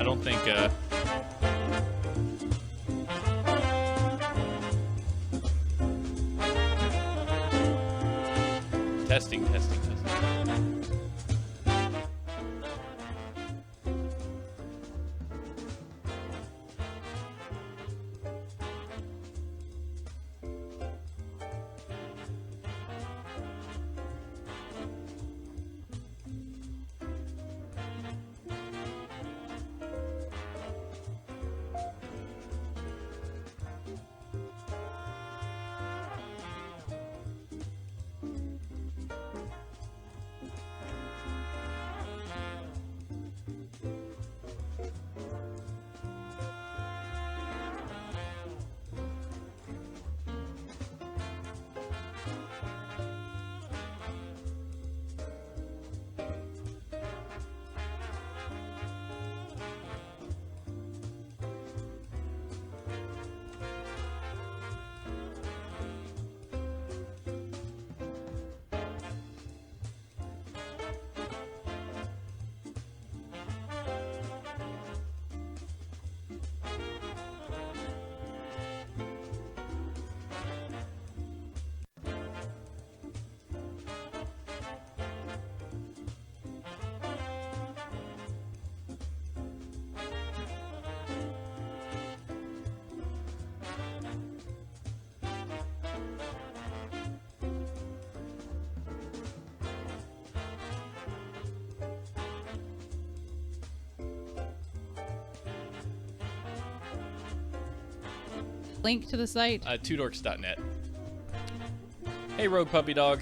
don't think. Testing. Link to the site. Twodorks.net. Hey, Rogue Puppy Dog.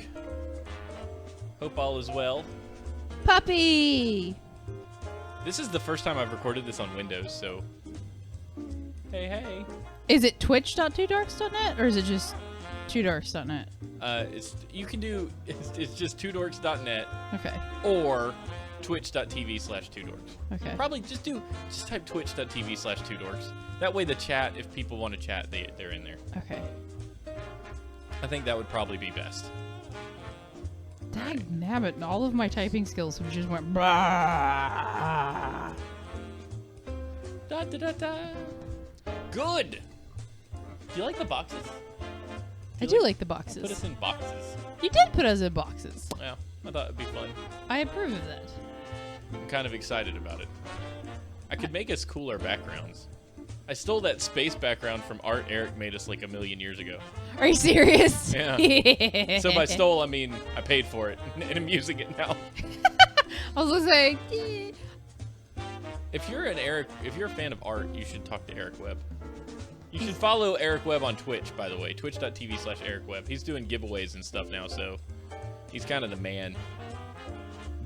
Hope all is well. Puppy! This is the first time I've recorded this on Windows, so... Hey. Is it twitch.twodorks.net or is it just twodorks.net? You can do... It's just twodorks.net. Okay. Or twitch.tv/twodorks. Okay. Probably just type twitch.tv/twodorks. That way the chat, if people want to chat, they're in there. Okay. I think that would probably be best. Dag nabbit, all of my typing skills have just went brah. Da da da da. Good. Do you like the boxes? I do like the boxes. Put us in boxes. You did put us in boxes. Yeah, I thought it'd be fun. I approve of that. I'm kind of excited about it. I could make us cooler backgrounds. I stole that space background from art Eric made us like a million years ago. Are you serious? Yeah. So by stole, I mean I paid for it, and I'm using it now. I was gonna say. If you're a fan of art, you should talk to Eric Webb. You should follow Eric Webb on Twitch, by the way. Twitch.tv/Eric Webb. He's doing giveaways and stuff now, so he's kind of the man.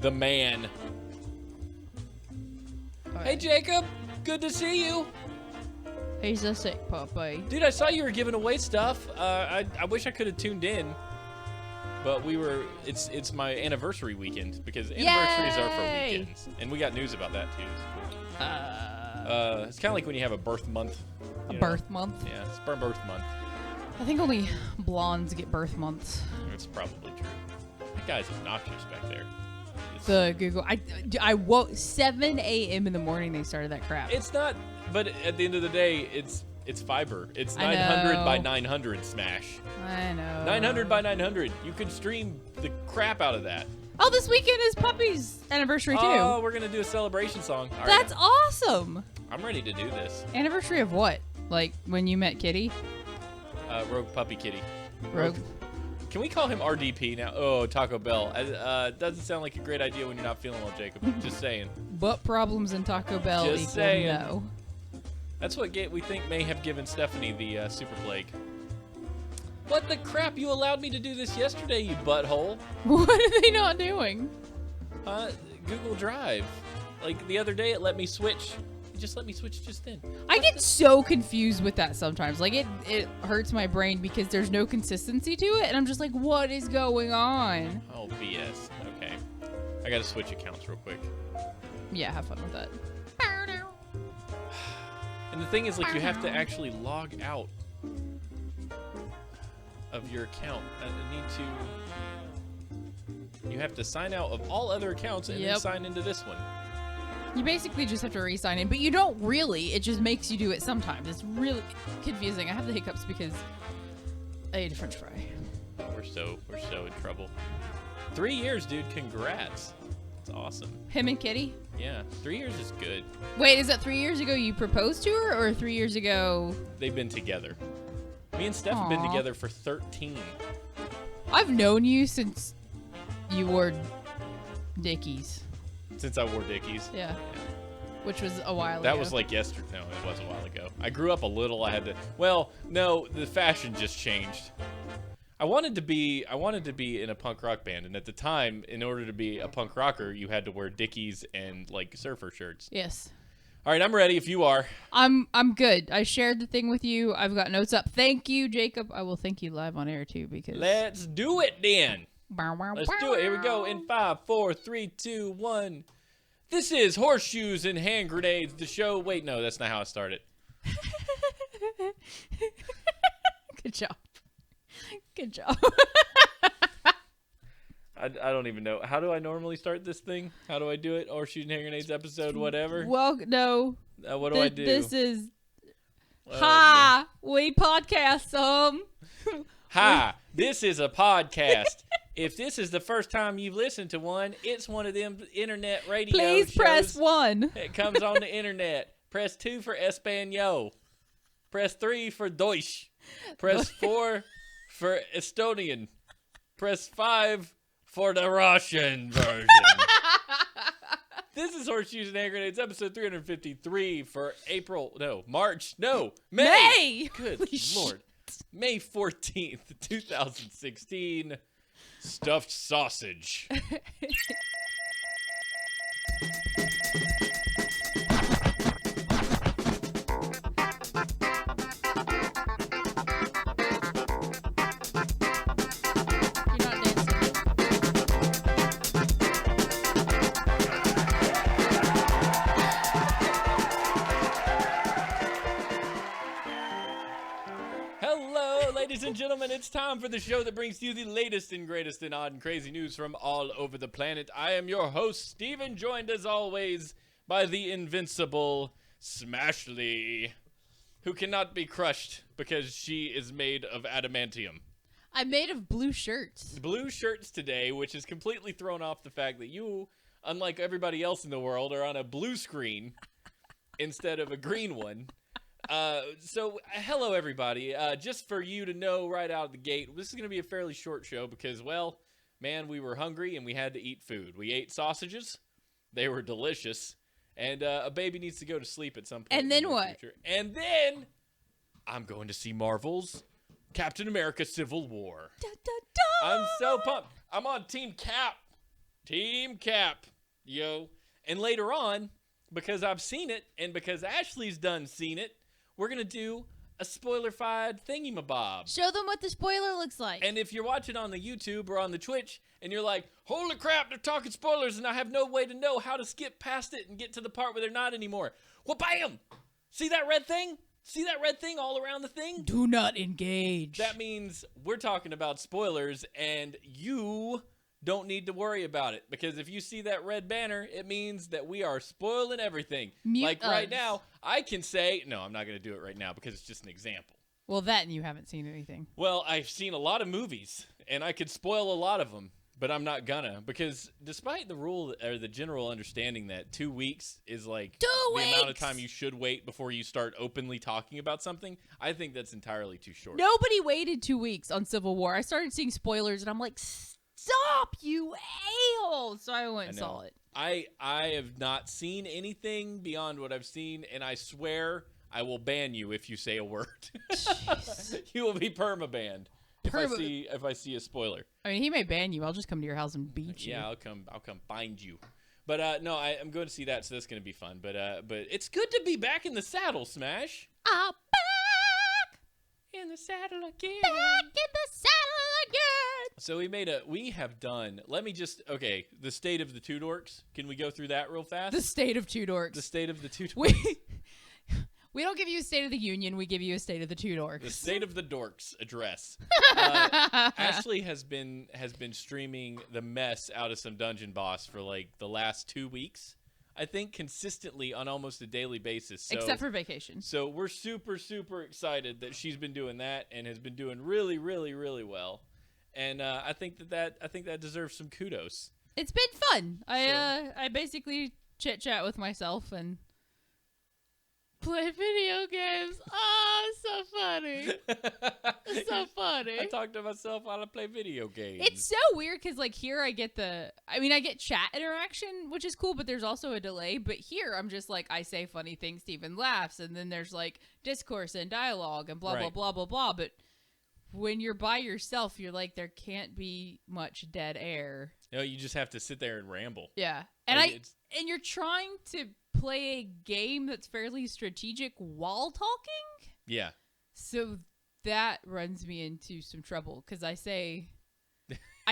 The man. Right. Hey, Jacob. Good to see you. He's a sick puppy. Dude, I saw you were giving away stuff. I wish I could have tuned in, but it's my anniversary weekend because anniversaries are for weekends, and we got news about that too. It's kind of like when you have a birth month. Birth month? Yeah, it's birth month. I think only blondes get birth months. It's probably true. That guy's obnoxious back there. The Google. I woke 7 a.m. in the morning. They started that crap. It's not, but at the end of the day, it's fiber. It's 900 by 900 smash. I know. 900 by 900. You can stream the crap out of that. Oh, this weekend is Puppy's anniversary too. Oh, we're gonna do a celebration song. All That's right. awesome. I'm ready to do this. Anniversary of what? Like when you met Kitty? Rogue Puppy Kitty. Rogue. Can we call him RDP now? Oh, Taco Bell. Doesn't sound like a great idea when you're not feeling well, Jacob. Just saying. Butt problems in Taco Bell Just equal saying. no. That's what we think may have given Stephanie the super plague. What the crap? You allowed me to do this yesterday, you butthole. What are they not doing? Google Drive. Like the other day, it let me switch. It just let me switch just then. I get so confused with that sometimes. Like it hurts my brain because there's no consistency to it, and I'm just like, what is going on? Oh, BS. Okay. I gotta switch accounts real quick. Yeah, have fun with that. And the thing is, like, you have to actually log out of your account. You have to sign out of all other accounts and then sign into this one. You basically just have to re-sign in, but you don't really. It just makes you do it sometimes. It's really confusing. I have the hiccups because I ate a French fry. We're so in trouble. 3 years, dude. Congrats. It's awesome. Him and Kitty? Yeah, 3 years is good. Wait, is that 3 years ago you proposed to her, or 3 years ago? They've been together. Me and Steph have been together for 13. I've known you since you wore Dickies. Since I wore Dickies. Yeah. Which was a while ago. That was like yesterday. No, it was a while ago. I grew up a little. I had to. Well, no, the fashion just changed. I wanted to be in a punk rock band, and at the time, in order to be a punk rocker, you had to wear Dickies and like surfer shirts. Yes. All right, I'm ready. If you are. I'm good. I shared the thing with you. I've got notes up. Thank you, Jacob. I will thank you live on air too because. Let's do it then. Let's do it. Here we go. In 5, 4, 3, 2, 1. This is Horseshoes and Hand Grenades, the show. Wait, no, that's not how I started. Good job. Good job. I don't even know. How do I normally start this thing? How do I do it? Horseshoes and Hand Grenades episode, whatever. Well, no. What do I do? This is. Hi, we podcast. Hi, this is a podcast. If this is the first time you've listened to one, it's one of them internet radio Please shows. press 1. It comes on the internet. Press 2 for Espanol. Press 3 for Deutsch. Press 4 for Estonian. Press 5 for the Russian version. This is Horseshoes and Hand Grenades, episode 353 for May. Good Lord. May 14th, 2016. Stuffed sausage. Ladies and gentlemen, it's time for the show that brings you the latest and greatest and odd and crazy news from all over the planet. I am your host, Steven, joined as always by the invincible Smashley, who cannot be crushed because she is made of adamantium. I'm made of blue shirts. Blue shirts today, which is completely thrown off the fact that you, unlike everybody else in the world, are on a blue screen instead of a green one. So hello everybody. Just for you to know right out of the gate, this is going to be a fairly short show because, well, man, we were hungry and we had to eat food. We ate sausages. They were delicious. And a baby needs to go to sleep at some point. And then what? Future. And then I'm going to see Marvel's Captain America Civil War. Da, da, da. I'm so pumped. I'm on Team Cap. Team Cap. Yo. And later on, because I've seen it and because Ashley's done seen it, we're going to do a spoiler-fied thingamabob. Show them what the spoiler looks like. And if you're watching on the YouTube or on the Twitch and you're like, holy crap, they're talking spoilers and I have no way to know how to skip past it and get to the part where they're not anymore. Well, bam! See that red thing? See that red thing all around the thing? Do not engage. That means we're talking about spoilers and you don't need to worry about it, because if you see that red banner, it means that we are spoiling everything. Mute like us. right now, I can say, no, I'm not going to do it right now because it's just an example. Well, that and you haven't seen anything. Well, I've seen a lot of movies, and I could spoil a lot of them, but I'm not gonna, because despite the rule or the general understanding that 2 weeks is like the amount of time you should wait before you start openly talking about something, I think that's entirely too short. Nobody waited 2 weeks on Civil War. I started seeing spoilers, and I'm like, stop, you a-hole! So I went and saw it. I have not seen anything beyond what I've seen, and I swear I will ban you if you say a word. You will be perma-banned if I see a spoiler. I mean, he may ban you. I'll just come to your house and beat you. Yeah, I'll come find you. But no, I'm going to see that, so that's going to be fun. But it's good to be back in the saddle, Smash. I'm back in the saddle again. Back in the saddle again. So we have done, the state of the two dorks. Can we go through that real fast? The state of two dorks. The state of the two dorks. We don't give you a State of the Union. We give you a State of the Two Dorks. The State of the Dorks address. Ashley has been streaming the mess out of some Dungeon Boss for like the last 2 weeks. I think, consistently on almost a daily basis. So, Except for vacation. So we're super, super excited that she's been doing that and has been doing really, really, really well. And I think that deserves some kudos. It's been fun. I basically chit chat with myself and play video games. Oh, it's so funny. It's so funny. I talk to myself while I play video games. It's so weird because, like, here I get I get chat interaction, which is cool, but there's also a delay. But here I'm just like, I say funny things, Steven laughs, and then there's, like, discourse and dialogue and blah, blah, blah, blah, blah. But when you're by yourself, you're like, there can't be much dead air. No, you just have to sit there and ramble. Yeah. And you're trying to play a game that's fairly strategic while talking. Yeah. So that runs me into some trouble because I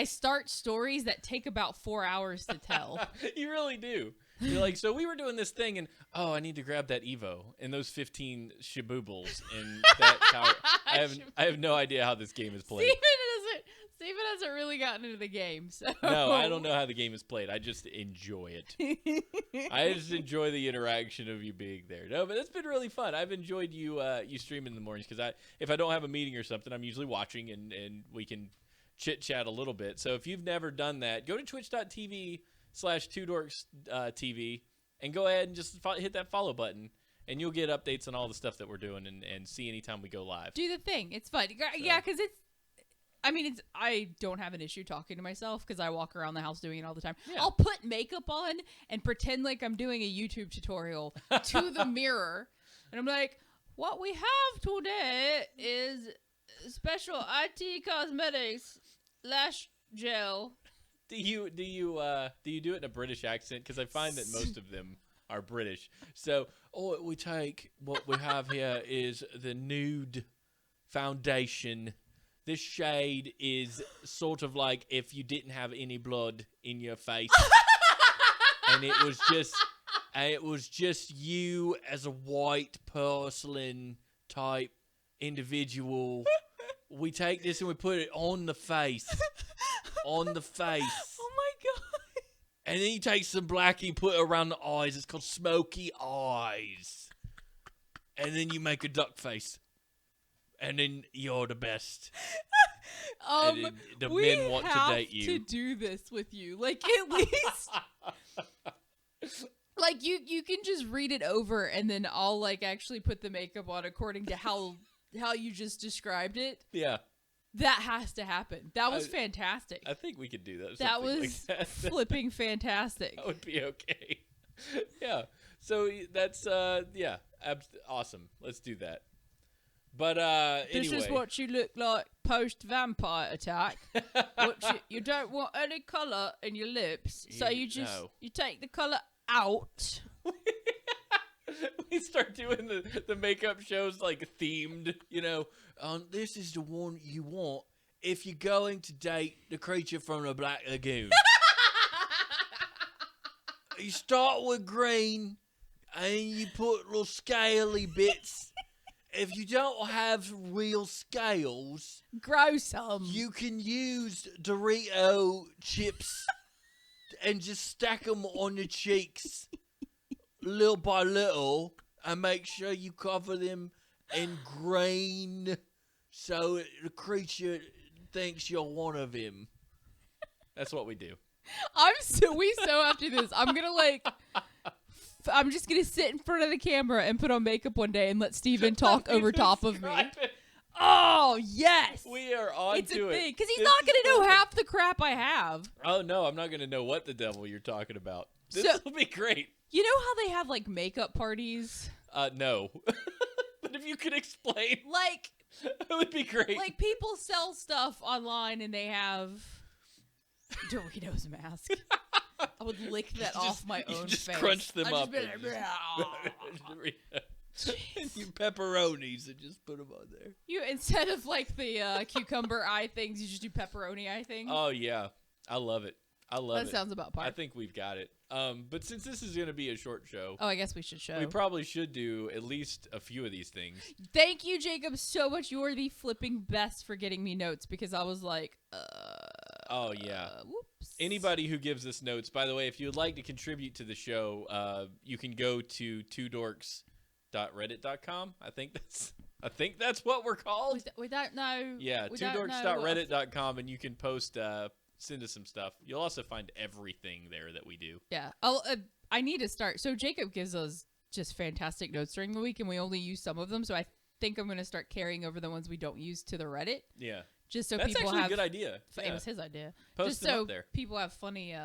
start stories that take about 4 hours to tell. You really do. You're like, so we were doing this thing, and I need to grab that Evo and those 15 shaboobles and that tower. I have no idea how this game is played. Steven hasn't really gotten into the game, so. No, I don't know how the game is played. I just enjoy it. I just enjoy the interaction of you being there. No, but it's been really fun. I've enjoyed you streaming in the mornings because if I don't have a meeting or something, I'm usually watching and we can chit chat a little bit. So if you've never done that, go to twitch.tv/2dorks.tv and go ahead and just hit that follow button. And you'll get updates on all the stuff that we're doing and see anytime we go live. Do the thing. It's fun. Yeah, because I don't have an issue talking to myself because I walk around the house doing it all the time. Yeah. I'll put makeup on and pretend like I'm doing a YouTube tutorial to the mirror. And I'm like, what we have today is special IT cosmetics lash gel. Do you do it in a British accent? Because I find that most of them are British. So, what we have here is the nude foundation. This shade is sort of like if you didn't have any blood in your face, and it was just you as a white porcelain type individual. We take this and we put it on the face, on the face. Oh my god! And then you take some black and you put it around the eyes. It's called smoky eyes. And then you make a duck face. And then you're the best. The men want to date you. We have to do this with you. Like, at least... like, you can just read it over, and then I'll, like, actually put the makeup on according to how you just described it. Yeah. That has to happen. That was fantastic. I think we could do that. That was flipping fantastic. That would be okay. Yeah. So that's, awesome. Let's do that. But this is what you look like post-vampire attack. You don't want any colour in your lips, so you take the colour out. We start doing the makeup shows like themed, this is the one you want if you're going to date the creature from the Black Lagoon. You start with green and you put little scaly bits. If you don't have real scales, grow some. You can use Dorito chips and just stack them on your cheeks little by little and make sure you cover them in green so the creature thinks you're one of him. That's what we do. We so have to do this. I'm just going to sit in front of the camera and put on makeup one day and let Steven talk over top of me. Oh, yes. We are on it's to a it. thing. Because he's not going to know half the crap I have. Oh, no. I'm not going to know what the devil you're talking about. This will be great. You know how they have, like, makeup parties? No. But if you could explain. Like. It would be great. Like, people sell stuff online and they have Doritos mask. I would lick that off my own face. Just crunch them up. Like, and you pepperonis and just put them on there. You instead of like the cucumber eye things, you just do pepperoni eye things. Oh yeah, I love it. That sounds about par. I think we've got it. But since this is going to be a short show, I guess we should show. We probably should do at least a few of these things. Thank you, Jacob, so much. You're the flipping best for getting me notes because I was like, Oh, yeah. Whoops. Anybody who gives us notes, by the way, if you would like to contribute to the show, you can go to twodorks.reddit.com. I think that's what we're called. We don't know. Yeah, twodorks.reddit.com, and you can post, send us some stuff. You'll also find everything there that we do. Yeah. I need to start. So Jacob gives us just fantastic notes during the week, and we only use some of them. So I think I'm going to start carrying over the ones we don't use to the Reddit. Yeah. Just so that's people actually have a good idea. It was his idea. Post just them so up there. People have funny.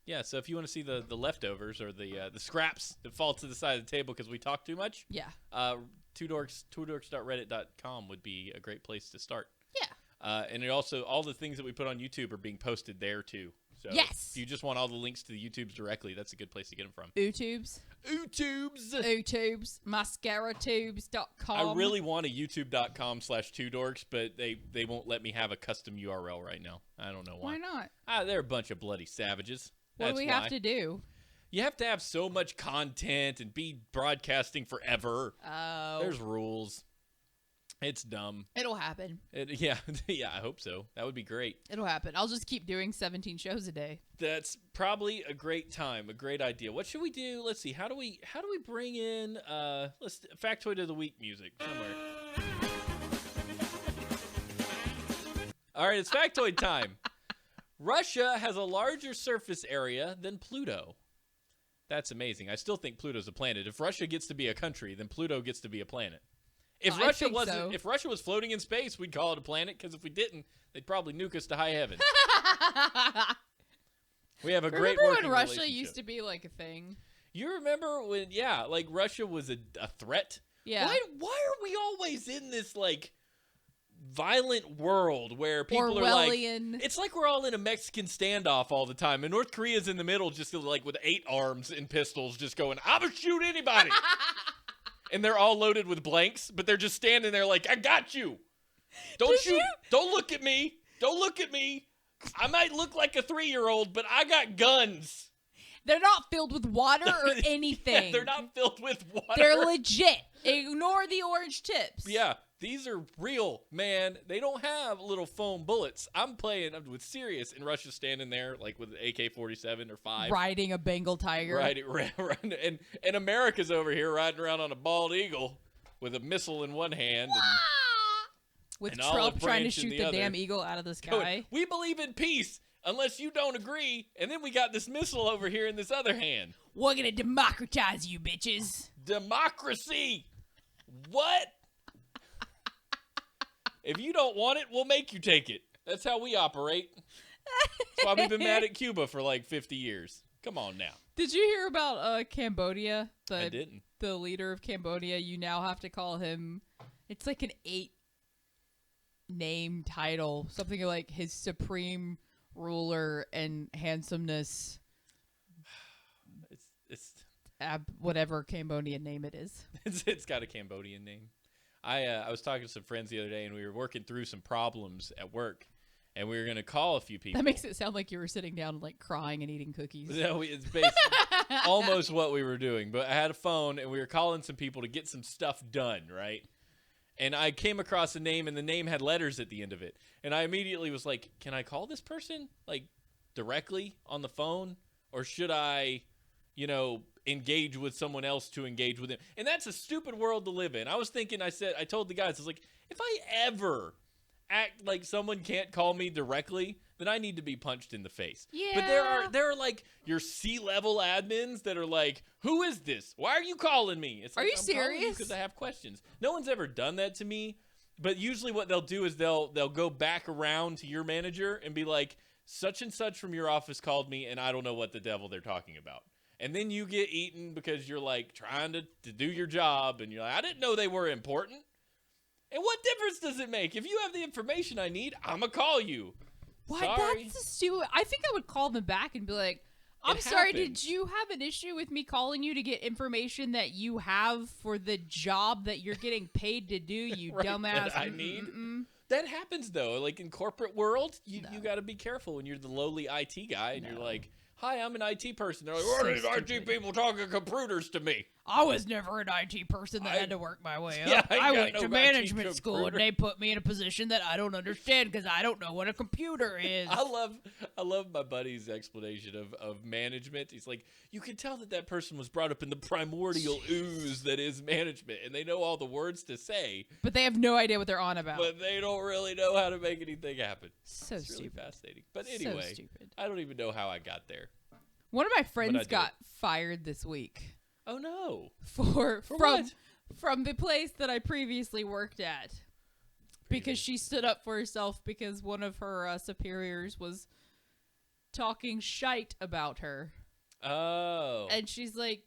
Yeah. So if you want to see the leftovers or the scraps that fall to the side of the table because we talk too much. Yeah. twodorks.reddit.com would be a great place to start. Yeah. And it also all the things that we put on YouTube are being posted there too. So yes. If you just want all the links to the YouTubes directly, that's a good place to get them from. YouTubes. MascaraTubes.com. I really want a youtube.com/twodorks, but they won't let me have a custom URL right now. I don't know why. Why not? They're a bunch of bloody savages. What do we have to do? You have to have so much content and be broadcasting forever. Oh. There's rules. It's dumb. It'll happen. Yeah, I hope so. That would be great. It'll happen. I'll just keep doing 17 shows a day. That's probably a great time, a great idea. What should we do? Let's see. How do we bring in factoid of the week music somewhere? All right, it's factoid time. Russia has a larger surface area than Pluto. That's amazing. I still think Pluto's a planet. If Russia gets to be a country, then Pluto gets to be a planet. If Russia was floating in space, we'd call it a planet, because if we didn't, they'd probably nuke us to high heaven. We have a great working when Russia relationship. used to be like a thing? You remember when, like Russia was a threat? Yeah. Why are we always in this, like, violent world where people Orwellian. are like, it's like we're all in a Mexican standoff all the time, and North Korea's in the middle just like with 8 arms and pistols just going, I'm gonna shoot anybody. And they're all loaded with blanks, but they're just standing there like, I got you. Don't shoot. Don't look at me. Don't look at me. I might look like a 3-year-old, but I got guns. They're not filled with water or anything. Yeah, they're not filled with water. They're legit. Ignore the orange tips. Yeah, these are real, man. They don't have little foam bullets. I'm playing with serious, and Russia's standing there like with an AK-47 or 5. Riding a Bengal tiger. Right, and America's over here riding around on a bald eagle with a missile in one hand. With and Trump trying to shoot the damn eagle out of the sky. Going, we believe in peace unless you don't agree. And then we got this missile over here in this other hand. We're going to democratize you, bitches. Democracy. What? If you don't want it, we'll make you take it. That's how we operate. That's why we've been mad at Cuba for like 50 years. Come on now. Did you hear about Cambodia? I didn't. The leader of Cambodia, you now have to call him, it's like an 8-name title. Something like his supreme ruler and handsomeness. It's whatever Cambodian name it is. It's got a Cambodian name. I was talking to some friends the other day, and we were working through some problems at work, and we were going to call a few people. That makes it sound like you were sitting down and like crying and eating cookies. No, it's basically almost what we were doing. But I had a phone, and we were calling some people to get some stuff done, right? And I came across a name, and the name had letters at the end of it. And I immediately was like, can I call this person, like, directly on the phone? Or should I, engage with someone else to engage with him? And that's a stupid world to live in. I was thinking, I told the guys, I was like, if I ever act like someone can't call me directly, then I need to be punched in the face. Yeah. But there are like your C-level admins that are like, who is this? Why are you calling me? It's like, are you I'm serious? Because I have questions. No one's ever done that to me. But usually what they'll do is they'll go back around to your manager and be like, such and such from your office called me, and I don't know what the devil they're talking about. And then you get eaten because you're like trying to do your job, and you're like, I didn't know they were important. And what difference does it make? If you have the information I need, I'm going to call you. What? Sorry. That's stupid. I think I would call them back and be like, I'm sorry, did you have an issue with me calling you to get information that you have for the job that you're getting paid to do, you right, dumbass? That I need? That happens, though. Like in corporate world, you got to be careful when you're the lowly IT guy and you're like, Hi, I'm an IT person. They're like, what are these IT people talking computers to me? I was never an IT person that had to work my way up. Yeah, I went to management school, and they put me in a position that I don't understand because I don't know what a computer is. I love my buddy's explanation of management. He's like, you can tell that person was brought up in the primordial ooze that is management, and they know all the words to say. But they have no idea what they're on about. But they don't really know how to make anything happen. It's stupid. Really fascinating. But So anyway, stupid. I don't even know how I got there. One of my friends got fired this week. Oh no! From the place that I previously worked at, because she stood up for herself because one of her superiors was talking shite about her. Oh. And she's like,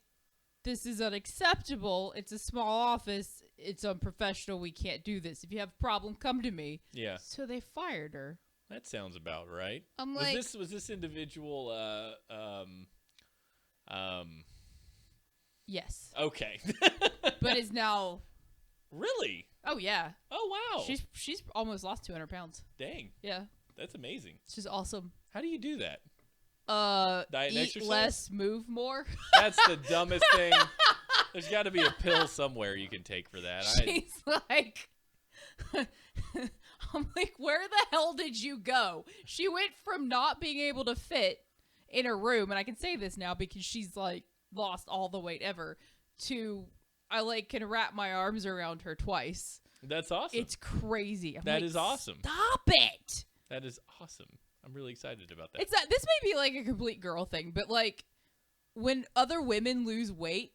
"This is unacceptable. It's a small office. It's unprofessional. We can't do this. If you have a problem, come to me." Yeah. So they fired her. That sounds about right. I'm like, was this individual yes. Okay. But is now. Really? Oh yeah. Oh wow. She's almost lost 200 pounds. Dang. Yeah. That's amazing. She's awesome. How do you do that? Diet and exercise? Less, move more. That's the dumbest thing. There's got to be a pill somewhere you can take for that. She's like, I'm like, where the hell did you go? She went from not being able to fit in her room, and I can say this now because she's like lost all the weight ever, to I like can wrap my arms around her twice. That's awesome. It's crazy. That is awesome. Stop it. That is awesome. I'm really excited about that. It's that this may be like a complete girl thing, but like when other women lose weight,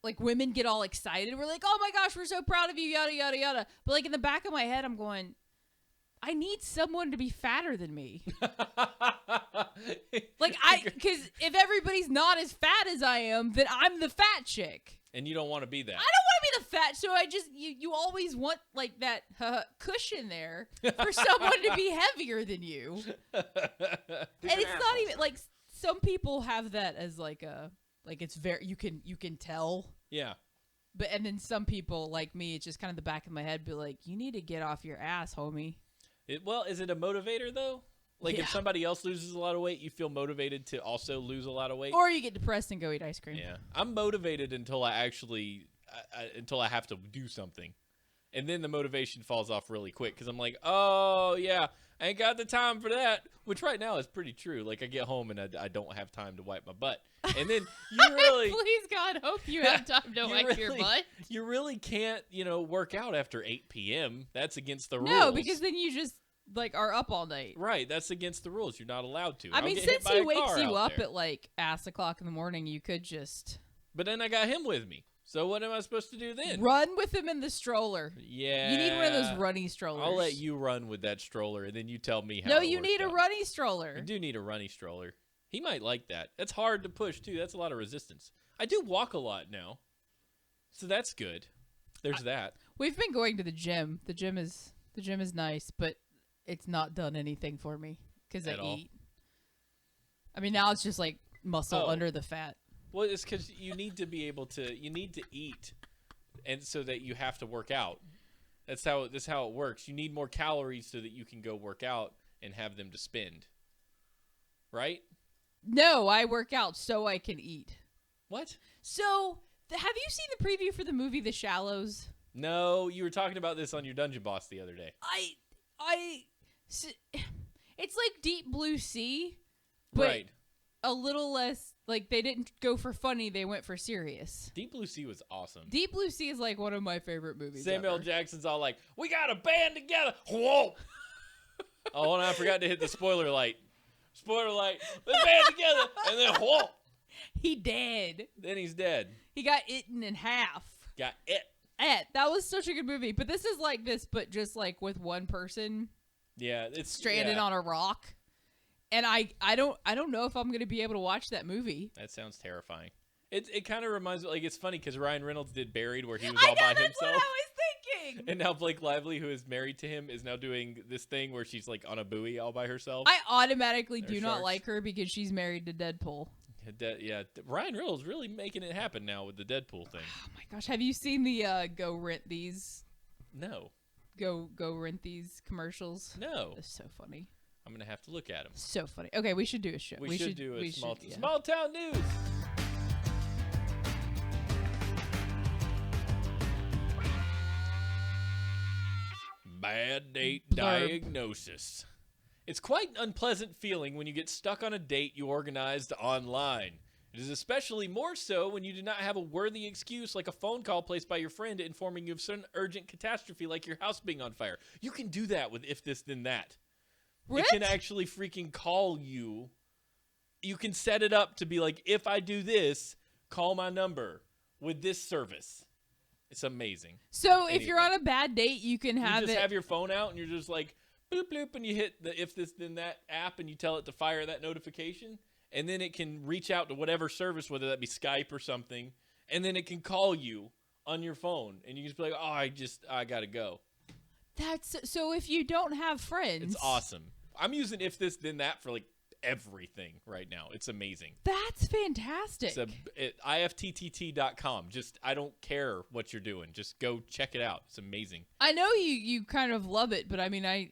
like women get all excited. We're like, "Oh my gosh, we're so proud of you," yada yada yada. But like in the back of my head, I'm going, I need someone to be fatter than me. Because if everybody's not as fat as I am, then I'm the fat chick. And you don't want to be that. I don't want to be the fat, so I just, you always want like that cushion there for someone to be heavier than you. And it's not even, like, some people have that as like a, like it's very, you can tell. Yeah. But, and then some people like me, it's just kind of the back of my head, be like, you need to get off your ass, homie. Well, is it a motivator though? Like if somebody else loses a lot of weight, you feel motivated to also lose a lot of weight? Or you get depressed and go eat ice cream. Yeah. I'm motivated until I actually, until I have to do something. And then the motivation falls off really quick because I'm like, oh, yeah, I ain't got the time for that. Which right now is pretty true. Like I get home and I don't have time to wipe my butt. And then you really... Please, God, hope you have time to wipe your butt. You really can't, work out after 8 p.m. That's against the rules. No, because then you just... like are up all night. Right, that's against the rules. You're not allowed to. I mean, since he wakes you up at like ass o'clock in the morning, you could just. But then I got him with me. So what am I supposed to do then? Run with him in the stroller. Yeah. You need one of those runny strollers. I'll let you run with that stroller, and then you tell me how. No, you need a runny stroller. You do need a runny stroller. He might like that. That's hard to push too. That's a lot of resistance. I do walk a lot now, so that's good. There's that. We've been going to the gym. The gym is nice, but it's not done anything for me because I eat. I mean, now it's just like muscle under the fat. Well, it's because you need to be able to. You need to eat, and so that you have to work out. That's how it works. You need more calories so that you can go work out and have them to spend. Right? No, I work out so I can eat. What? So, have you seen the preview for the movie The Shallows? No, you were talking about this on your Dungeon Boss the other day. It's like Deep Blue Sea, but a little less, like they didn't go for funny, they went for serious. Deep Blue Sea was awesome. Deep Blue Sea is like one of my favorite movies Samuel ever. Jackson's all like, we got a band together. Whoa. Oh, and I forgot to hit the spoiler light. Spoiler light. The band together. And then whoa. He dead. Then he's dead. He got eaten in half. Got it. That was such a good movie. But this is like this, but just like with one person. Yeah, it's stranded on a rock. And I don't know if I'm going to be able to watch that movie. That sounds terrifying. It kind of reminds me, like, it's funny because Ryan Reynolds did Buried where he was all by himself. That's what I was thinking. And now Blake Lively, who is married to him, is now doing this thing where she's like on a buoy all by herself. I automatically do not like her because she's married to Deadpool. Yeah, Ryan Reynolds really making it happen now with the Deadpool thing. Oh my gosh, have you seen the Go Rent These? No. Go Rent These commercials? No. That's so funny. I'm going to have to look at them. So funny. Okay, we should do a show. We should do a small town news. Bad date diagnosis. It's quite an unpleasant feeling when you get stuck on a date you organized online. It is especially more so when you do not have a worthy excuse like a phone call placed by your friend informing you of some urgent catastrophe like your house being on fire. You can do that with If This Then That. What? It can actually freaking call you. You can set it up to be like, if I do this, call my number with this service. It's amazing. So if you're on a bad date, you can have you just have your phone out and you're just like, bloop, bloop, and you hit the If This Then That app and you tell it to fire that notification. And then it can reach out to whatever service, whether that be Skype or something. And then it can call you on your phone. And you can just be like, oh, I got to go. That's so if you don't have friends. It's awesome. I'm using If This Then That for like everything right now. It's amazing. That's fantastic. It's ifttt.com. Just, I don't care what you're doing. Just go check it out. It's amazing. I know you kind of love it, but I mean, I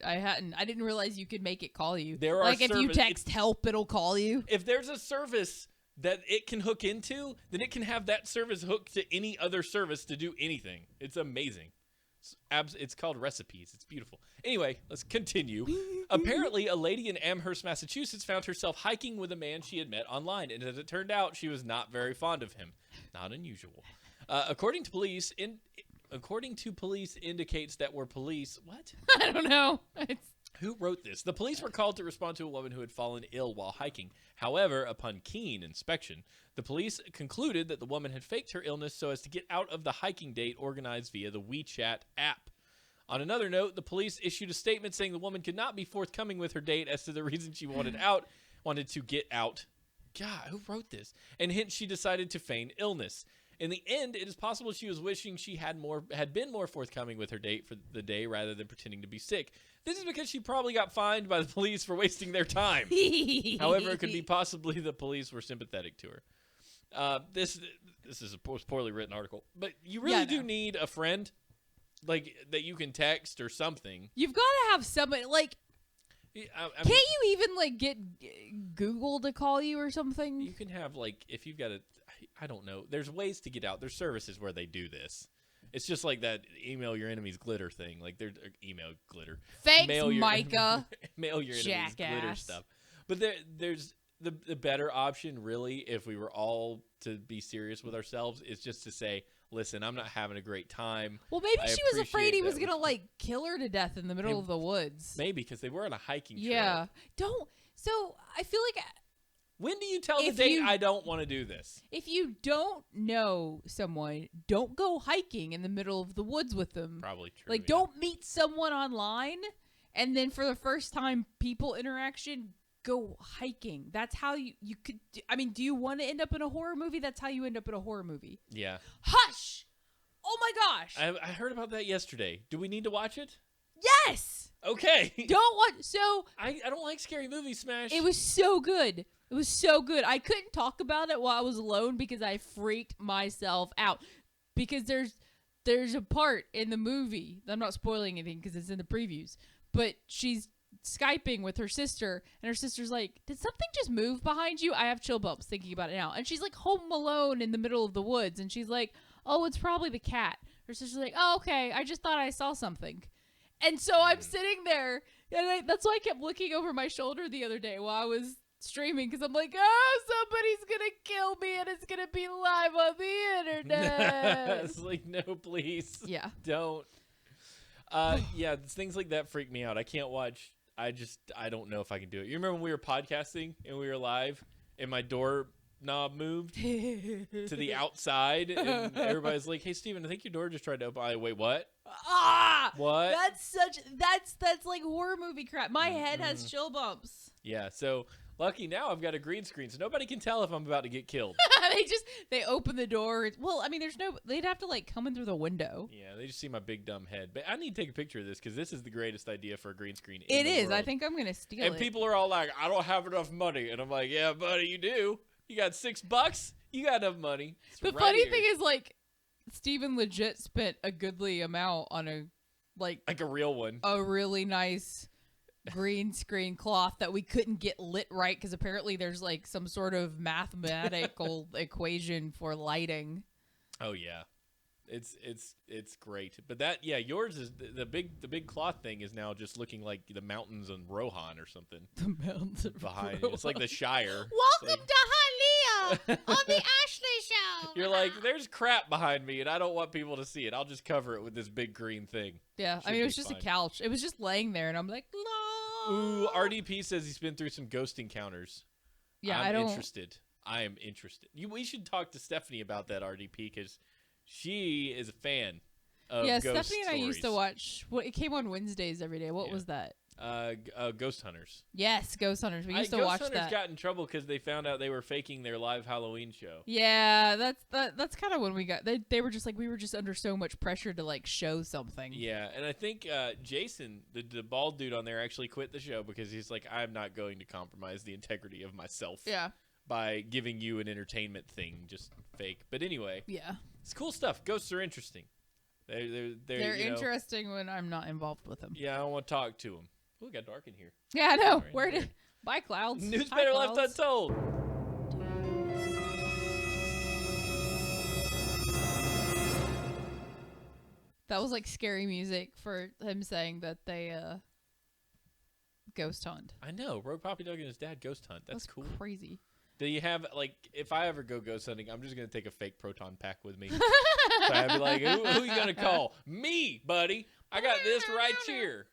didn't realize you could make it call you. There are if you text help, it'll call you. If there's a service that it can hook into, then it can have that service hooked to any other service to do anything. It's amazing. It's called Recipes. It's beautiful. Anyway, let's continue. Apparently, a lady in Amherst, Massachusetts found herself hiking with a man she had met online, and as it turned out, she was not very fond of him. Not unusual. According to police, indicates that were police. What? I don't know. Who wrote this? The police were called to respond to a woman who had fallen ill while hiking. However, upon keen inspection, the police concluded that the woman had faked her illness so as to get out of the hiking date organized via the WeChat app. On another note, the police issued a statement saying the woman could not be forthcoming with her date as to the reason she wanted to get out. God, who wrote this? And hence she decided to feign illness. In the end, it is possible she was wishing she had been more forthcoming with her date for the day rather than pretending to be sick. This is because she probably got fined by the police for wasting their time. However, it could be possibly the police were sympathetic to her. This is a poorly written article, but you really do need a friend like that you can text or something. You've got to have somebody like. Can't you even like get Google to call you or something? You can have like if you've got I don't know. There's ways to get out. There's services where they do this. It's just like that email your enemies glitter thing. Like they're email glitter. Thanks, Micah. Mail your enemies glitter stuff. But there's the better option really if we were all to be serious with ourselves is just to say, listen, I'm not having a great time. Well, maybe she was afraid he was going to like kill her to death in the middle of the woods. Maybe because they were on a hiking trip. Yeah. So I feel like when do you tell the date I don't want to do this? If you don't know someone, don't go hiking in the middle of the woods with them. Probably true. Like, don't meet someone online, and then for the first time people interaction, go hiking. That's how you could. I mean, do you want to end up in a horror movie? That's how you end up in a horror movie. Yeah. Hush! Oh my gosh! I heard about that yesterday. Do we need to watch it? Yes! Okay. Don't watch. So I don't like scary movies, Smash. It was so good. It was so good. I couldn't talk about it while I was alone because I freaked myself out. Because there's a part in the movie. I'm not spoiling anything because it's in the previews. But she's Skyping with her sister, and her sister's like, "Did something just move behind you?" I have chill bumps thinking about it now. And she's like home alone in the middle of the woods, and she's like, "Oh, it's probably the cat." Her sister's like, "Oh, okay. I just thought I saw something." And so I'm sitting there, and that's why I kept looking over my shoulder the other day while I was streaming, because I'm like, oh, somebody's gonna kill me and it's gonna be live on the internet. It's like, no, please. Yeah. Don't. Yeah, things like that freak me out. I can't watch. I don't know if I can do it. You remember when we were podcasting and we were live and my door knob moved to the outside and everybody's like, "Hey, Steven, I think your door just tried to open." Wait, what? What? That's like horror movie crap. My head has chill bumps. Yeah, so lucky now I've got a green screen, so nobody can tell if I'm about to get killed. they open the door. Well, I mean, they'd have to like come in through the window. Yeah, they just see my big dumb head. But I need to take a picture of this because this is the greatest idea for a green screen. It is. World. I think I'm gonna steal it. And people are all like, "I don't have enough money," and I'm like, "Yeah, buddy, you do. You got $6. You got enough money." The funny thing is, like, Steven legit spent a goodly amount on a like a real one, a really nice green screen cloth that we couldn't get lit right because apparently there's like some sort of mathematical equation for lighting. Oh yeah, it's great. But that yours is the big cloth thing is now just looking like the mountains in Rohan or something. The mountains behind you. It's like the Shire. Welcome to Hialeah on the Ashley Show. You're like, there's crap behind me, and I don't want people to see it. I'll just cover it with this big green thing. Yeah, I mean, it was just a couch. It was just laying there, and I'm like, no. Ooh, RDP says he's been through some ghost encounters. Yeah, I'm interested. I am interested. We should talk to Stephanie about that, RDP, because she is a fan of ghost Stephanie and I stories. used to watch. It came on Wednesdays every day. What was that? Ghost Hunters. Yes, Ghost Hunters. We used to watch that. Ghost Hunters got in trouble because they found out they were faking their live Halloween show. Yeah, that's kind of when we got. They were just like, we were just under so much pressure to like show something. Yeah, and I think Jason, the bald dude on there, actually quit the show because he's like, I'm not going to compromise the integrity of myself. Yeah. By giving you an entertainment thing, just fake. But anyway. Yeah. It's cool stuff. Ghosts are interesting. They're interesting when I'm not involved with them. Yeah, I don't want to talk to them. Oh, it got dark in here. Yeah, I know. Where did... Bye, clouds. News better left untold. That was like scary music for him saying that they ghost hunt. I know. Rogue Poppy Dog and his dad ghost hunt. That's cool. Crazy. Do you have, like, if I ever go ghost hunting, I'm just going to take a fake proton pack with me. So I'd be like, who you going to call? Me, buddy. I got this right here.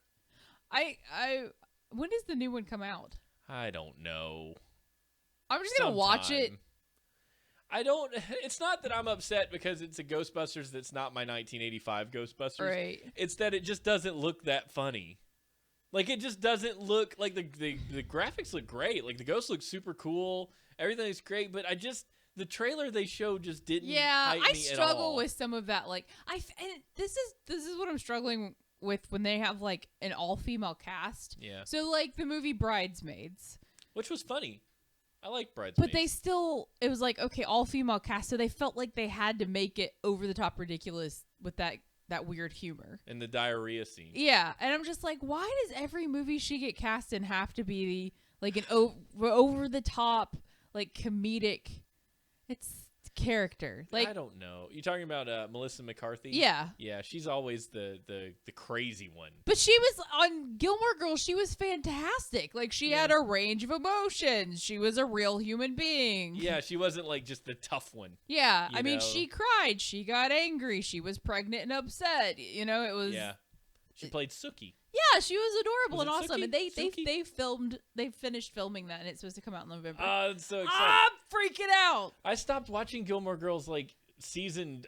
When does the new one come out? I don't know. I'm just going to watch it. It's not that I'm upset because it's a Ghostbusters that's not my 1985 Ghostbusters. Right. It's that it just doesn't look that funny. Like, it just doesn't look, like, the graphics look great. Like, the ghost looks super cool. Everything's great, but the trailer they showed just didn't hype me at all. I struggle with some of that. Like, this is what I'm struggling with when they have, like, an all-female cast. Yeah. So, like, the movie Bridesmaids. Which was funny. I like Bridesmaids. But it was like, okay, all-female cast, so they felt like they had to make it over-the-top ridiculous with that weird humor. And the diarrhea scene. Yeah, and I'm just like, why does every movie she get cast in have to be, like, an over-the-top, like, comedic... It's character. Like, I don't know. You talking about Melissa McCarthy? Yeah. Yeah, she's always the crazy one. But she was on Gilmore Girls. She was fantastic. Like, she had a range of emotions. She was a real human being. Yeah, she wasn't like just the tough one. Yeah, I mean, she cried. She got angry. She was pregnant and upset. You know, it was. Yeah, she played Sookie. Yeah, she was adorable and awesome. Sookie? And they finished filming that, and it's supposed to come out in November. Oh, it's so exciting! I'm freaking out. I stopped watching Gilmore Girls like season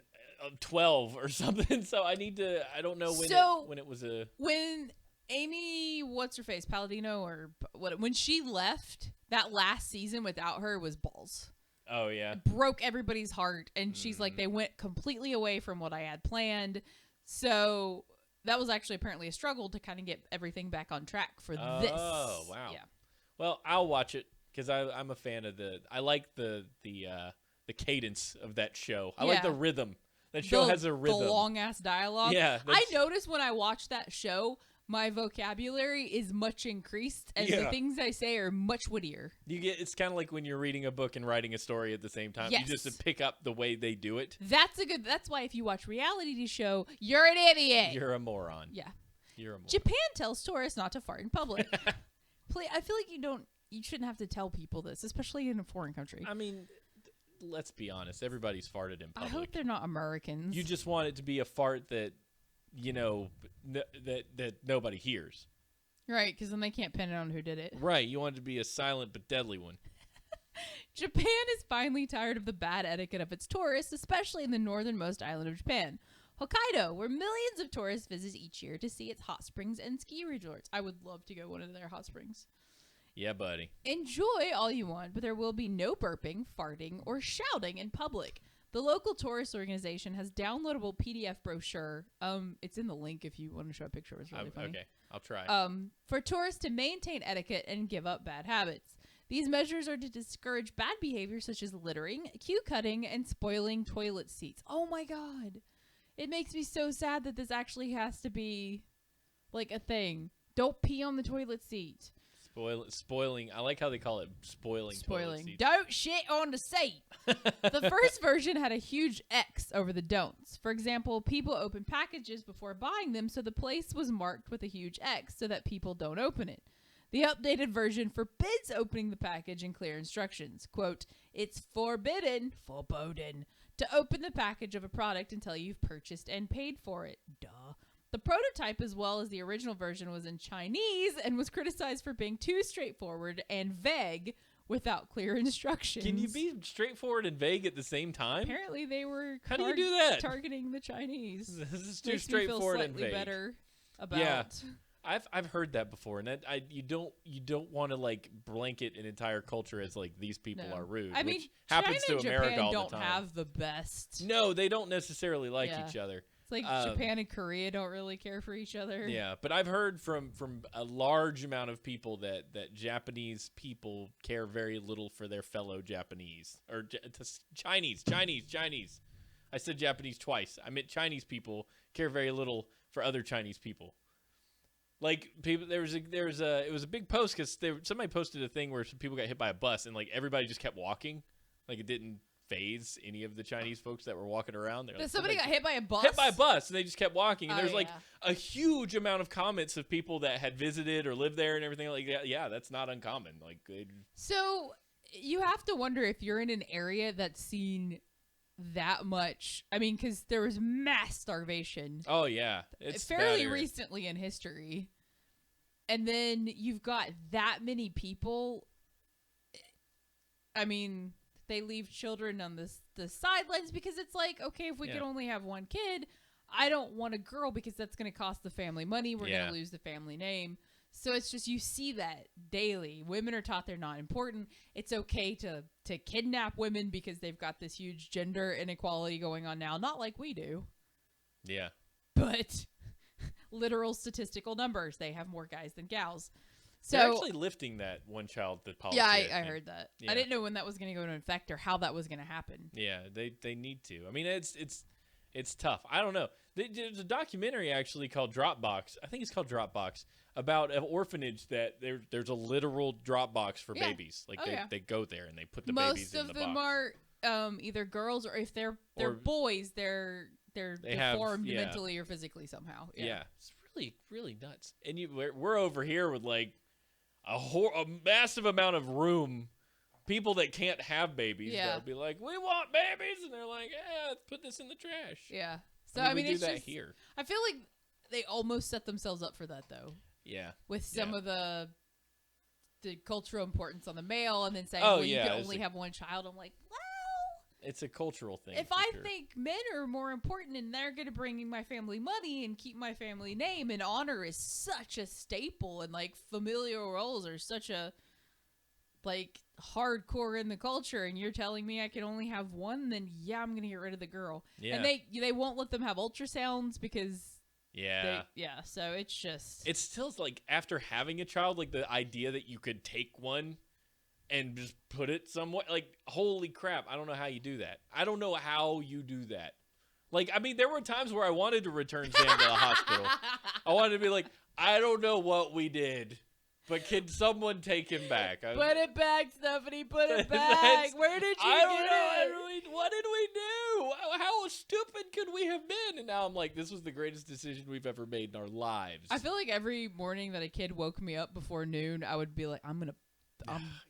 12 or something, so I need to. I don't know when it was when Amy, what's her face, Palladino or what? When she left, that last season without her was balls. Oh yeah, it broke everybody's heart, and she's like, they went completely away from what I had planned, so. That was actually apparently a struggle to kind of get everything back on track for this. Oh, wow. Yeah. Well, I'll watch it because I'm a fan of I like the cadence of that show. I like the rhythm. That show has a rhythm. The long-ass dialogue. Yeah. I noticed when I watch that show, my vocabulary is much increased, and the things I say are much wittier. It's kind of like when you're reading a book and writing a story at the same time. Yes. You just pick up the way they do it. That's why if you watch reality show, you're an idiot. You're a moron. Yeah. You're a moron. Japan tells tourists not to fart in public. I feel like you shouldn't have to tell people this, especially in a foreign country. I mean, let's be honest. Everybody's farted in public. I hope they're not Americans. You just want it to be a fart that that nobody hears. Right, because then they can't pin it on who did it. Right, you want it to be a silent but deadly one. Japan is finally tired of the bad etiquette of its tourists, especially in the northernmost island of Japan, Hokkaido, where millions of tourists visit each year to see its hot springs and ski resorts. I would love to go one of their hot springs. Yeah, buddy. Enjoy all you want, but there will be no burping, farting, or shouting in public. The local tourist organization has downloadable PDF brochure. It's in the link if you want to show a picture. It's really funny. Okay, I'll try. For tourists to maintain etiquette and give up bad habits. These measures are to discourage bad behavior such as littering, queue cutting, and spoiling toilet seats. Oh my god. It makes me so sad that this actually has to be like a thing. Don't pee on the toilet seat. Spoiling. I like how they call it spoiling. Toilet seats. Don't shit on the seat. The first version had a huge X over the don'ts. For example, people open packages before buying them, so the place was marked with a huge X so that people don't open it. The updated version forbids opening the package and clear instructions. Quote, it's forbidden, to open the package of a product until you've purchased and paid for it. Duh. The prototype, as well as the original version, was in Chinese and was criticized for being too straightforward and vague without clear instructions. Can you be straightforward and vague at the same time? Apparently, they were How do you do that? Targeting the Chinese. This is too Makes straightforward me feel and vague. Better about. Yeah. I've heard that before, and you don't want to like blanket an entire culture as like these people are rude. I mean, which happens China to and America Japan all don't the time. have the best. No, they don't necessarily like each other. It's like Japan and Korea don't really care for each other. Yeah, but I've heard from a large amount of people that Japanese people care very little for their fellow Japanese or Chinese. I said Japanese twice. I meant Chinese people care very little for other Chinese people. Like people, it was a big post because somebody posted a thing where some people got hit by a bus and like everybody just kept walking, like it didn't phase any of the Chinese folks that were walking around. Like, somebody got hit by a bus? Hit by a bus, and they just kept walking. And there's like a huge amount of comments of people that had visited or lived there and everything like that. Yeah, that's not uncommon. Like, so you have to wonder if you're in an area that's seen that much. I mean, because there was mass starvation. Oh yeah, it's fairly recently in history, and then you've got that many people. I mean, they leave children on the sidelines because it's like, okay, if we could only have one kid, I don't want a girl because that's going to cost the family money. We're going to lose the family name. So it's just, you see that daily. Women are taught they're not important. It's okay to kidnap women because they've got this huge gender inequality going on now. Not like we do. Yeah. But literal statistical numbers. They have more guys than gals. So, they're actually lifting that one child policy. Yeah, I heard that. Yeah. I didn't know when that was going to go into effect or how that was going to happen. Yeah, they need to. I mean, it's tough. I don't know. There's a documentary actually called Dropbox. I think it's called Dropbox, about an orphanage that there's a literal Dropbox for babies. Like they go there and they put the babies in the box. Most of them are either girls or if they're boys, they're deformed mentally or physically somehow. Yeah, it's really nuts. And we're over here with like a massive amount of room, people that can't have babies that'll be like, we want babies, and they're like, yeah, put this in the trash. Yeah. So I mean, we do it's that just, here. I feel like they almost set themselves up for that though. Yeah. With some of the cultural importance on the male, and then saying, you can only have one child. I'm like, well, it's a cultural thing. If I think men are more important and they're going to bring my family money and keep my family name, and honor is such a staple, and like familial roles are such a like hardcore in the culture, and you're telling me I can only have one, then I'm going to get rid of the girl. Yeah. And they won't let them have ultrasounds because so it's still like after having a child, like the idea that you could take one and just put it somewhere, like, holy crap, I don't know how you do that. I don't know how you do that. Like, I mean, there were times where I wanted to return Sam to the hospital. I wanted to be like, I don't know what we did, but can someone take him back? Put it back, Stephanie, put it back. Where did you get it? What did we do? How stupid could we have been? And now I'm like, this was the greatest decision we've ever made in our lives. I feel like every morning that a kid woke me up before noon, I would be like,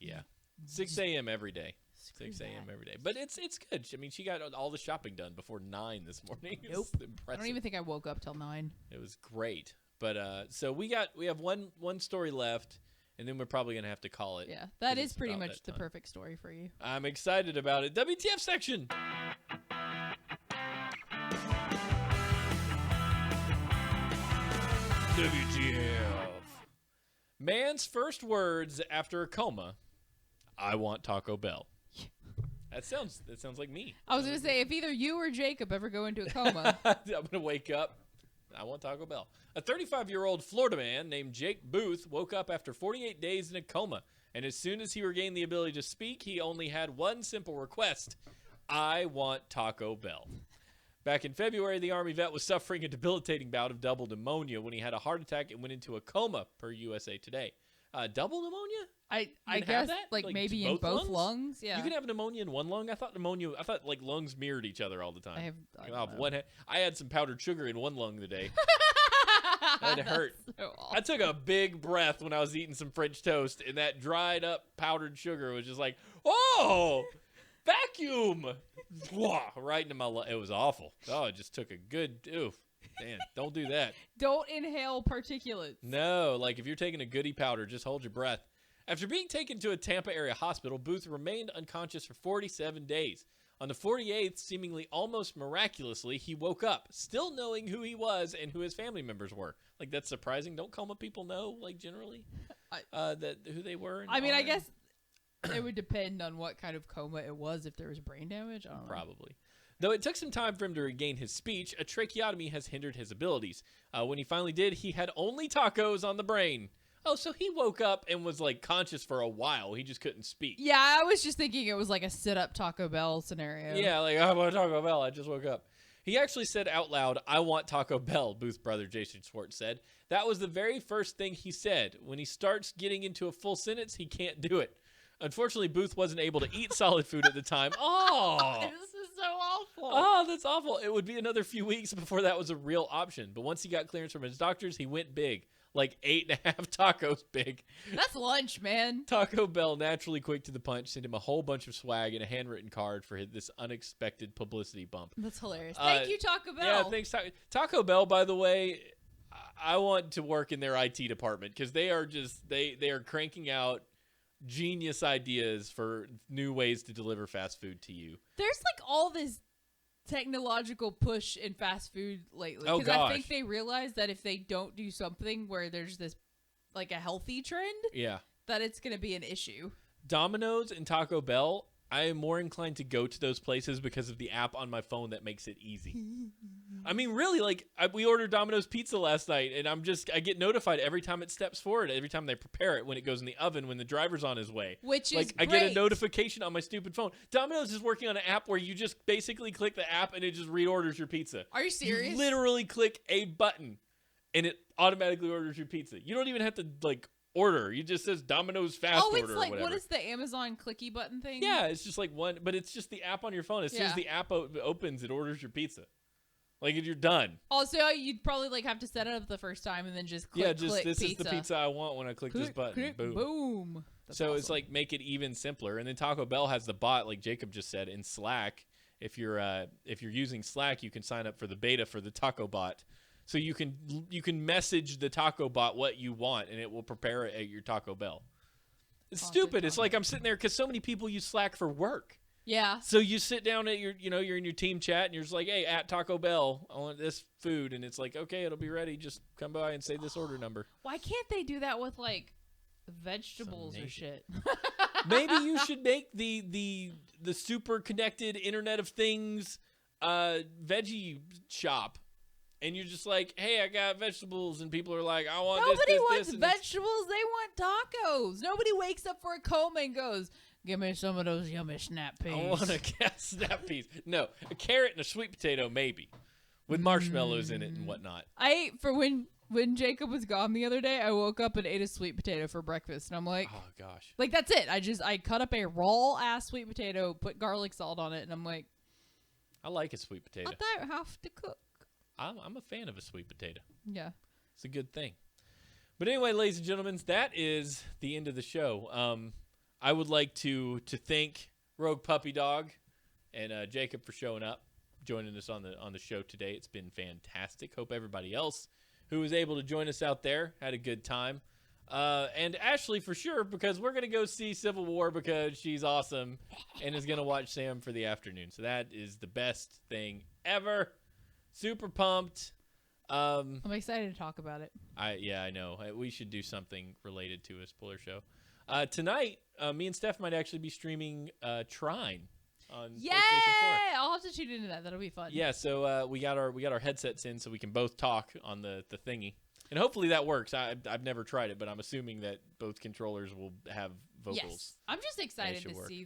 yeah, 6 a.m. every day. 6 a.m. every day. But it's good. I mean, she got all the shopping done before 9 this morning. Nope. I don't even think I woke up till 9. It was great. But so we have one story left, and then we're probably going to have to call it. Yeah, that is pretty much the perfect story for you. I'm excited about it. WTF section. WTF. Man's first words after a coma, I want Taco Bell. That sounds like me. I was going to say, if either you or Jacob ever go into a coma. I'm going to wake up, I want Taco Bell. A 35-year-old Florida man named Jake Booth woke up after 48 days in a coma. And as soon as he regained the ability to speak, he only had one simple request. I want Taco Bell. Back in February, the Army vet was suffering a debilitating bout of double pneumonia when he had a heart attack and went into a coma, per USA Today. Double pneumonia? I guess like maybe in both lungs. Yeah. You can have pneumonia in one lung. I thought like lungs mirrored each other all the time. I had some powdered sugar in one lung today. That hurt. So I took a big breath when I was eating some French toast, and that dried up powdered sugar was just like, oh, vacuum, right into my lung. It was awful. Oh, it just took a good, oof. Man, don't do that. Don't inhale particulates. No, like if you're taking a goody powder, just hold your breath. After being taken to a Tampa area hospital, Booth remained unconscious for 47 days. On the 48th, seemingly almost miraculously, he woke up, still knowing who he was and who his family members were. Like, that's surprising. Don't coma people know, like, generally, that who they were? I mean, I guess it would depend on what kind of coma it was. If there was brain damage, I don't know. Probably. Though it took some time for him to regain his speech, a tracheotomy has hindered his abilities. When he finally did, he had only tacos on the brain. Oh, so he woke up and was, like, conscious for a while. He just couldn't speak. Yeah, I was just thinking it was like a sit-up Taco Bell scenario. Yeah, like, I want Taco Bell. I just woke up. He actually said out loud, "I want Taco Bell," Booth's brother Jason Schwartz said. That was the very first thing he said. When he starts getting into a full sentence, he can't do it. Unfortunately, Booth wasn't able to eat solid food at the time. Oh, this is so awful. Oh, that's awful. It would be another few weeks before that was a real option. But once he got clearance from his doctors, he went big. Like 8.5 tacos big. That's lunch, man. Taco Bell, naturally quick to the punch, sent him a whole bunch of swag and a handwritten card for this unexpected publicity bump. That's hilarious. Thank you, Taco Bell. Yeah, thanks, Taco Bell, by the way. I want to work in their IT department because they are just they are cranking out genius ideas for new ways to deliver fast food to you. There's like all this technological push in fast food lately. Oh, Because I think they realize that if they don't do something where there's this like a healthy trend, that it's going to be an issue. Domino's and Taco Bell, I am more inclined to go to those places because of the app on my phone that makes it easy. I mean, really, like we ordered Domino's pizza last night, and I get notified every time it steps forward, every time they prepare it, when it goes in the oven, when the driver's on his way. Which is like I get a notification on my stupid phone. Domino's is working on an app where you just basically click the app and it just reorders your pizza. Are you serious? You literally click a button, and it automatically orders your pizza. You don't even have to like order. You just says Domino's fast order. Oh, it's like or whatever. What is the Amazon clicky button thing? Yeah, it's just like one, but it's just the app on your phone. As soon as the app opens, it orders your pizza. Like you're done. Also, you'd probably like have to set it up the first time and then just click, this pizza. is the pizza I want when I click this button. Click, boom. That's so awesome. it's like make it even simpler. And then Taco Bell has the bot, like Jacob just said, in Slack. If you're using Slack, you can sign up for the beta for the Taco Bot. So you can message the Taco Bot what you want, and it will prepare it at your Taco Bell. It's stupid. It's like I'm sitting there because so many people use Slack for work. Yeah. So you sit down at you're in your team chat, and you're just like, hey, at Taco Bell, I want this food, and it's like, okay, it'll be ready. Just come by and say this order number. Why can't they do that with like vegetables or shit? Maybe you should make the super connected Internet of Things veggie shop. And you're just like, hey, I got vegetables, and people are like, I want Nobody this, wants this, vegetables. They want tacos. Nobody wakes up for a coma and goes, give me some of those yummy snap peas. I want a snap peas. No, a carrot and a sweet potato, maybe, with marshmallows in it and whatnot. I ate for when Jacob was gone the other day. I woke up and ate a sweet potato for breakfast, and I'm like, oh gosh, like that's it. I cut up a raw ass sweet potato, put garlic salt on it, and I'm like, I like a sweet potato. I don't have to cook. I'm a fan of a sweet potato. Yeah. It's a good thing. But anyway, ladies and gentlemen, that is the end of the show. I would like to thank Rogue Puppy Dog and Jacob for showing up, joining us on the show today. It's been fantastic. Hope everybody else who was able to join us out there had a good time. And Ashley for sure, because we're going to go see Civil War because she's awesome and is going to watch Sam for the afternoon. So that is the best thing ever. Super pumped. I'm excited to talk about it. I know. We should do something related to a spoiler show. Tonight, me and Steph might actually be streaming Trine on PlayStation 4. I'll have to tune into that. That'll be fun. Yeah, so we got our headsets in so we can both talk on the thingy. And hopefully that works. I've never tried it, but I'm assuming that both controllers will have vocals. Yes. I'm just excited to see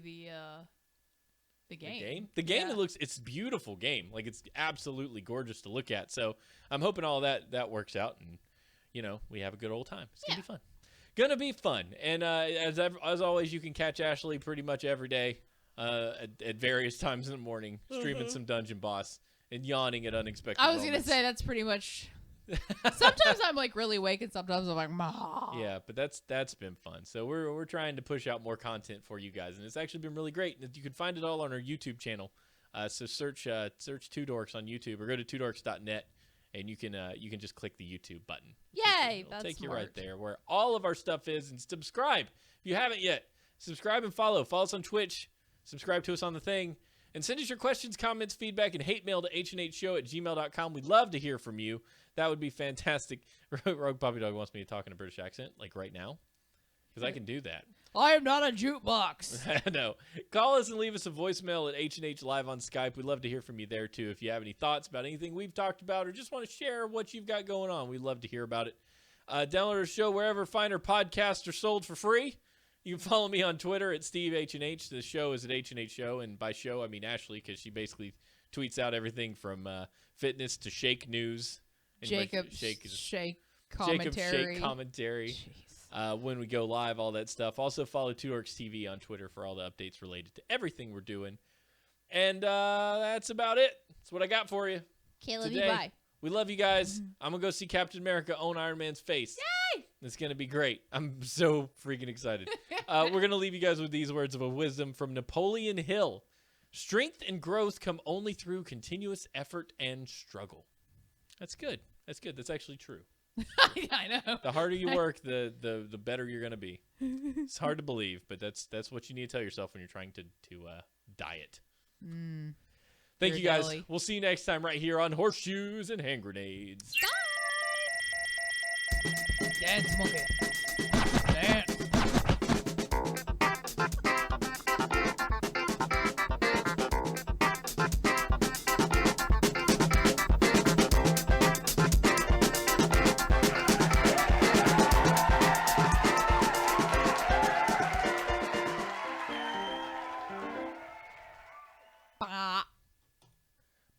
The game. It looks, it's a beautiful game. Like, it's absolutely gorgeous to look at. So I'm hoping all that works out, and we have a good old time. It's gonna be fun. And as always, you can catch Ashley pretty much every day at various times in the morning, streaming some Dungeon Boss and yawning at unexpected I was moments. gonna say that's pretty much. Sometimes I'm like really awake, and sometimes I'm like, "Ma." Yeah, but that's been fun. So we're trying to push out more content for you guys, and it's actually been really great. And you can find it all on our YouTube channel. So search Two Dorks on YouTube, or go to twodorks.net, and you can just click the YouTube button. Yay! It'll That's take smart. you right there where all of our stuff is. And subscribe if you haven't yet. Subscribe and follow. Follow us on Twitch. Subscribe to us on the thing. And send us your questions, comments, feedback, and hate mail to hnhshow@gmail.com. We'd love to hear from you. That would be fantastic. Rogue Puppy Dog wants me to talk in a British accent, like right now, because I can do that. I am not a jukebox. I know. Call us and leave us a voicemail at H&H Live on Skype. We'd love to hear from you there, too. If you have any thoughts about anything we've talked about or just want to share what you've got going on, we'd love to hear about it. Download our show wherever finer podcasts are sold for free. You can follow me on Twitter at SteveH&H. The show is at H&H Show, and by show, I mean Ashley, because she basically tweets out everything from fitness to shake news. Jacob's shake commentary. When we go live, all that stuff. Also follow Two Dorks TV on Twitter for all the updates related to everything we're doing. And that's about it. That's what I got for you. Okay, love you, bye. We love you guys. I'm going to go see Captain America own Iron Man's face. Yay! It's going to be great. I'm so freaking excited. We're going to leave you guys with these words of wisdom from Napoleon Hill. Strength and growth come only through continuous effort and struggle. That's good. That's actually true. I know. The harder you work, the better you're going to be. It's hard to believe, but that's what you need to tell yourself when you're trying to diet. Thank you guys. We'll see you next time right here on Horseshoes and Hand Grenades. Bye. Dance monkey. Dance.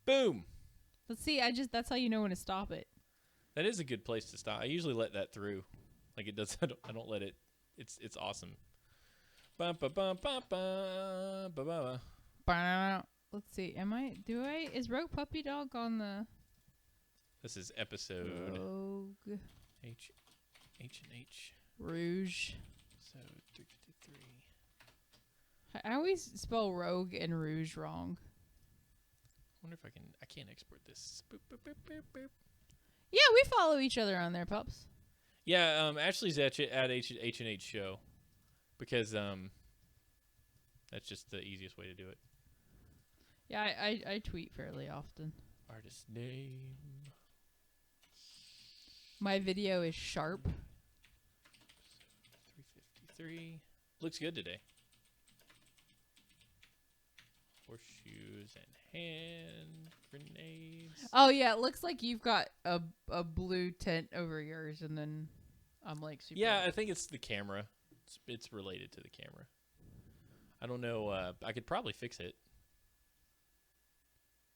Boom. Let's see. That's how you know when to stop it. That is a good place to stop. I usually let that through. Like it does. I don't let it. It's awesome. Let's see. Is Rogue Puppy Dog on the? This is episode Rogue H&H Rouge. Episode 353. I always spell Rogue and Rouge wrong. I wonder if I can't export this. Boop, boop, boop, boop, boop. Yeah, we follow each other on there, pups. Yeah, Ashley's at H&H Show because that's just the easiest way to do it. Yeah, I tweet fairly often. Artist name. My video is sharp. 353. Looks good today. Horseshoes and hand grenades. Oh yeah, it looks like you've got a blue tent over yours, and then I'm like super. Yeah, I think it's the camera. It's related to the camera. I don't know. I could probably fix it.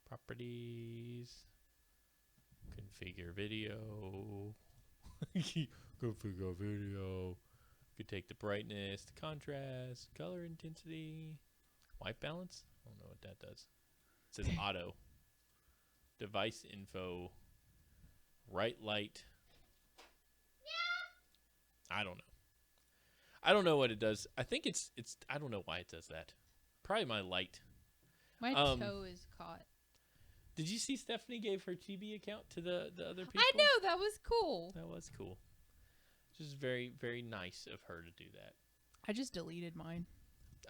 Properties. Configure video. Configure video. Could take the brightness, the contrast, color intensity, white balance. I don't know what that does. It says auto. Device info. Right light. I don't know. I don't know what it does. I think it's I don't know why it does that. Probably my light. My toe is caught. Did you see Stephanie gave her Chibi account to the other people? I know, that was cool. That was cool. Just very, very nice of her to do that. I just deleted mine.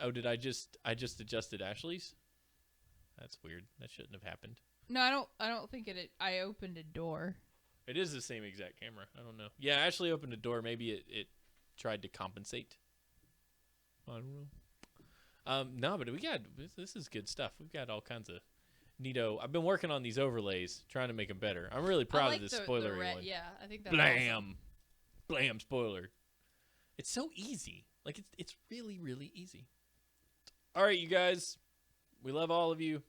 Oh, did I just adjusted Ashley's? That's weird. That shouldn't have happened. No, I don't think it. I opened a door. It is the same exact camera. I don't know. Yeah, Ashley opened a door. Maybe it tried to compensate. I don't know. No, but this is good stuff. We've got all kinds of neato. I've been working on these overlays, trying to make them better. I'm really proud of this spoilery one. Yeah, I think that's Blam! Awesome. Blam! Spoiler. It's so easy. Like it's really, really easy. All right, you guys. We love all of you.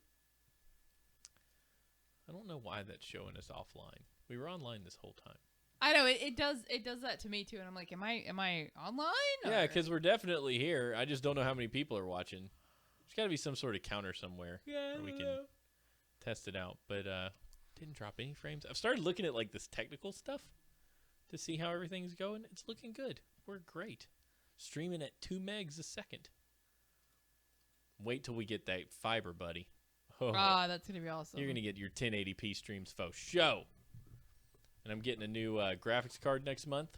I don't know why that's showing us offline. We were online this whole time. I know it does that to me too, and I'm like, am I online? Or? Yeah, because we're definitely here. I just don't know how many people are watching. There's got to be some sort of counter somewhere where we can test it out. But didn't drop any frames. I've started looking at like this technical stuff to see how everything's going. It's looking good. We're great. Streaming at 2 megs a second. Wait till we get that fiber, buddy. Oh, that's gonna be awesome. You're gonna get your 1080p streams faux show. And I'm getting a new graphics card next month.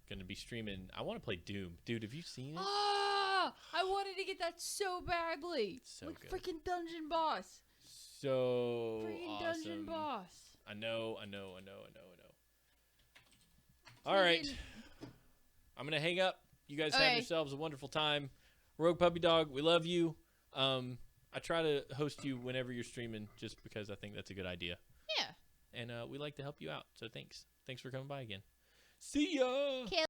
Gonna be streaming. I want to play Doom, dude. Have you seen it? I wanted to get that so badly. So like good. Freaking dungeon boss. So Freaking awesome. dungeon boss. I know. All right, I'm gonna hang up. You guys have yourselves a wonderful time. Rogue Puppy Dog, we love you. I try to host you whenever you're streaming, just because I think that's a good idea. Yeah. And we like to help you out, so thanks. Thanks for coming by again. See ya!